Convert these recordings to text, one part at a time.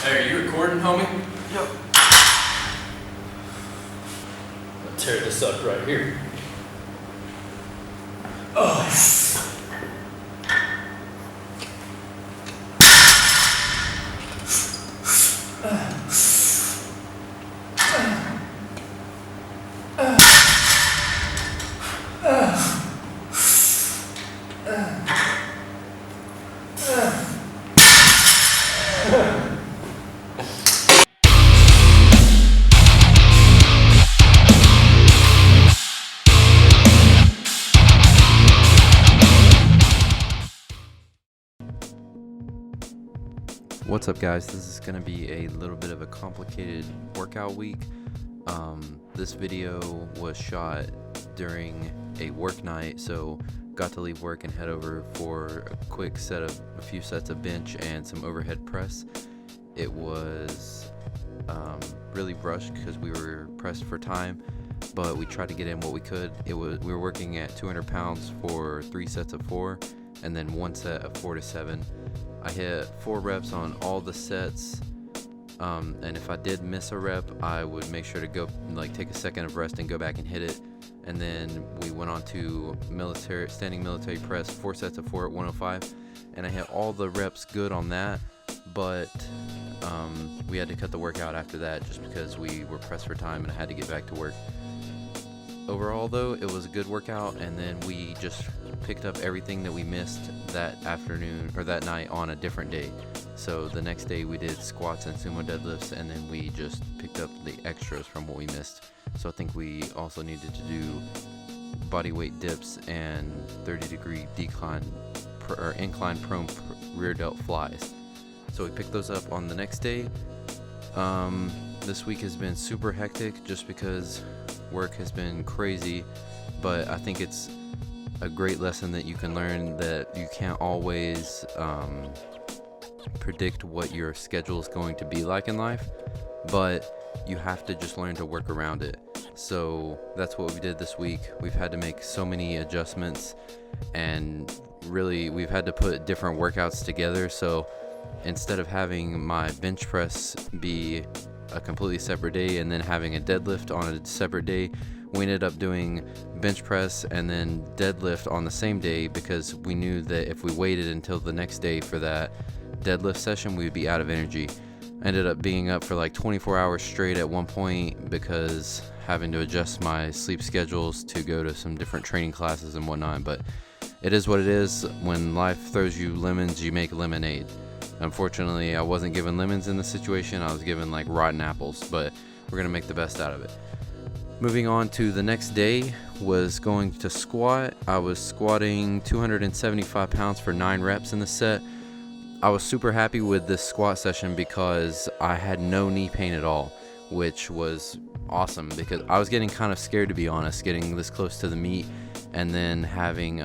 Hey, are you recording, homie? Yep. I'll tear this up right here. What's up, guys? This is going to be a little bit of a complicated workout week. This video was shot during a work night, so got to leave work and head over for a few sets of bench and some overhead press. It was really rushed because we were pressed for time, but we tried to get in what we could. We were working at 200 pounds for 3 sets of 4, and then 1 set of 4 to 7. I hit 4 reps on all the sets, and if I did miss a rep, I would make sure to go take a second of rest and go back and hit it. And then we went on to standing military press, 4 sets of 4 at 105, and I hit all the reps good on that, but we had to cut the workout after that just because we were pressed for time and I had to get back to work. Overall, though, it was a good workout, and then we just picked up everything that we missed that afternoon or that night on a different day. So the next day we did squats and sumo deadlifts, and then we just picked up the extras from what we missed. So I think we also needed to do body weight dips and 30-degree incline prone rear delt flies. So we picked those up on the next day. This week has been super hectic just because work has been crazy, but I think it's a great lesson that you can learn that you can't always predict what your schedule is going to be like in life, but you have to just learn to work around it. So that's what we did this week. We've had to make so many adjustments, and really we've had to put different workouts together. So instead of having my bench press be a completely separate day and then having a deadlift on a separate day, we ended up doing bench press and then deadlift on the same day because we knew that if we waited until the next day for that deadlift session, we would be out of energy. I ended up being up for like 24 hours straight at one point because having to adjust my sleep schedules to go to some different training classes and whatnot, but it is what it is. When life throws you lemons, you make lemonade. Unfortunately, I wasn't given lemons in this situation. I was given like rotten apples, but we're going to make the best out of it. Moving on to the next day was going to squat. I was squatting 275 pounds for 9 reps in the set. I was super happy with this squat session because I had no knee pain at all, which was awesome because I was getting kind of scared, to be honest, getting this close to the meet and then having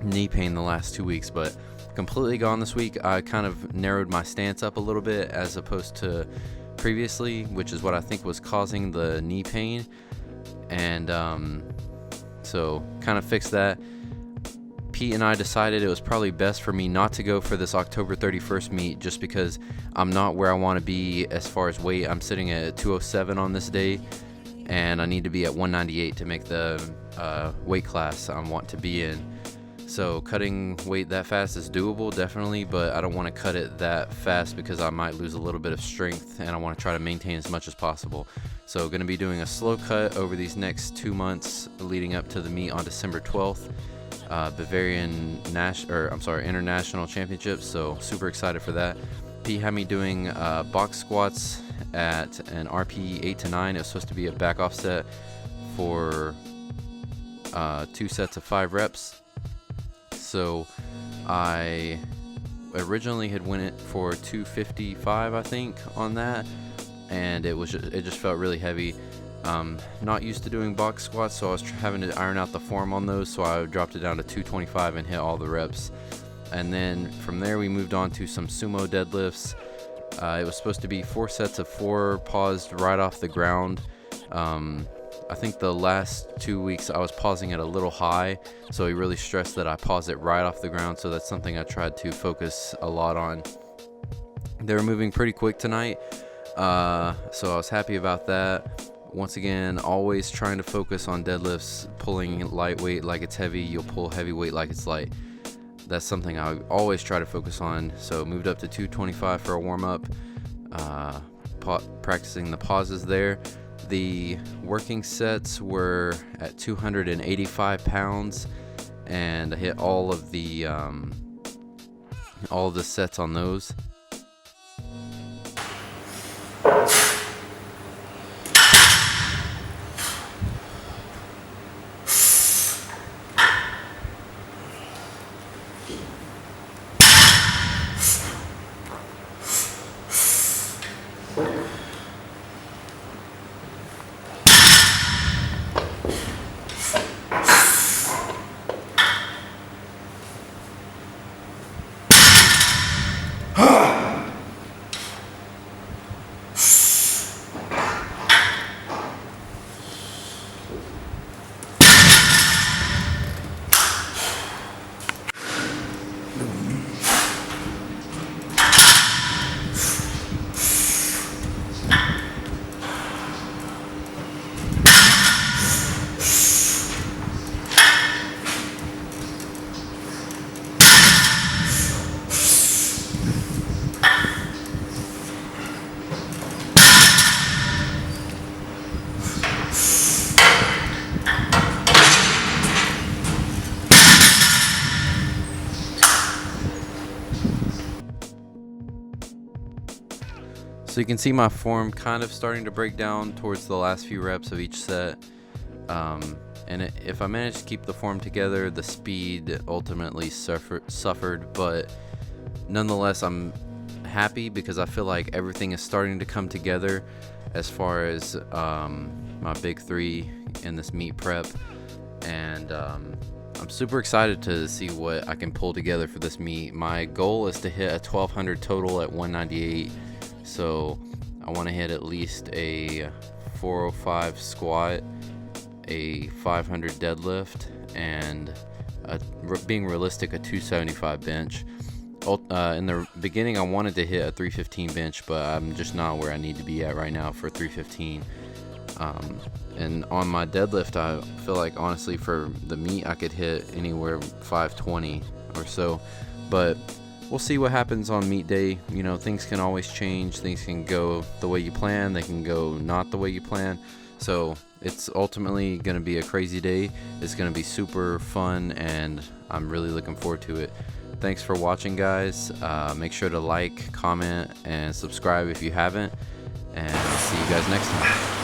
knee pain the last 2 weeks, but completely gone this week. I kind of narrowed my stance up a little bit as opposed to previously, which is what I think was causing the knee pain, and so kind of fixed that. Pete and I decided it was probably best for me not to go for this October 31st meet just because I'm not where I want to be as far as weight. I'm sitting at 207 on this day, and I need to be at 198 to make the weight class I want to be in. So cutting weight that fast is doable, definitely, but I don't want to cut it that fast because I might lose a little bit of strength, and I want to try to maintain as much as possible. So going to be doing a slow cut over these next 2 months leading up to the meet on December 12th, International Championships, so super excited for that. Pete had me doing box squats at an RP 8 to 9. It was supposed to be a back off set for 2 sets of 5 reps. So I originally had went it for 255, I think, on that, and it just felt really heavy. Not used to doing box squats, so I was having to iron out the form on those, so I dropped it down to 225 and hit all the reps. And then from there we moved on to some sumo deadlifts. It was supposed to be 4 sets of 4 paused right off the ground. I think the last 2 weeks I was pausing it a little high, so he really stressed that I pause it right off the ground, so that's something I tried to focus a lot on. they were moving pretty quick tonight, so I was happy about that. Once again, always trying to focus on deadlifts, pulling lightweight like it's heavy. You'll pull heavyweight like it's light. That's something I always try to focus on. So moved up to 225 for a warm-up, practicing the pauses there. The working sets were at 285 pounds, and I hit all of the sets on those. So you can see my form kind of starting to break down towards the last few reps of each set. If I managed to keep the form together, the speed ultimately suffered, but nonetheless, I'm happy because I feel like everything is starting to come together as far as my big three in this meet prep. And I'm super excited to see what I can pull together for this meet. My goal is to hit a 1200 total at 198. So I want to hit at least a 405 squat, a 500 deadlift, and being realistic, a 275 bench. In the beginning, I wanted to hit a 315 bench, but I'm just not where I need to be at right now for 315. And on my deadlift, I feel like honestly for the meet, I could hit anywhere 520 or so, but we'll see what happens on meet day. You know, things can always change. Things can go the way you plan. They can go not the way you plan. So it's ultimately going to be a crazy day. It's going to be super fun, and I'm really looking forward to it. Thanks for watching, guys. Make sure to like, comment, and subscribe if you haven't. And I'll see you guys next time.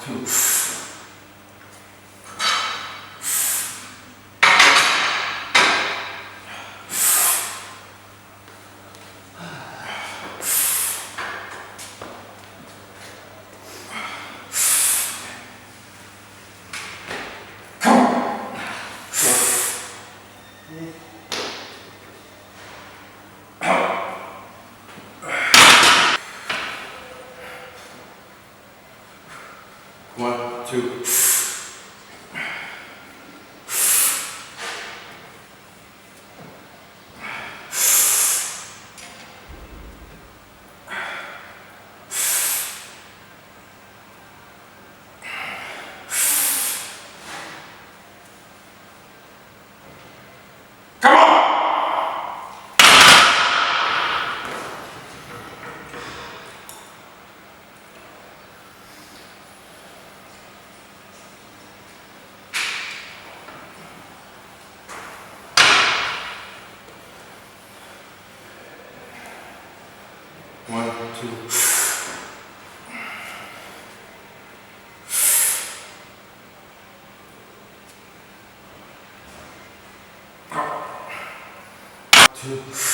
two. One, two. Come on! One, two. Two.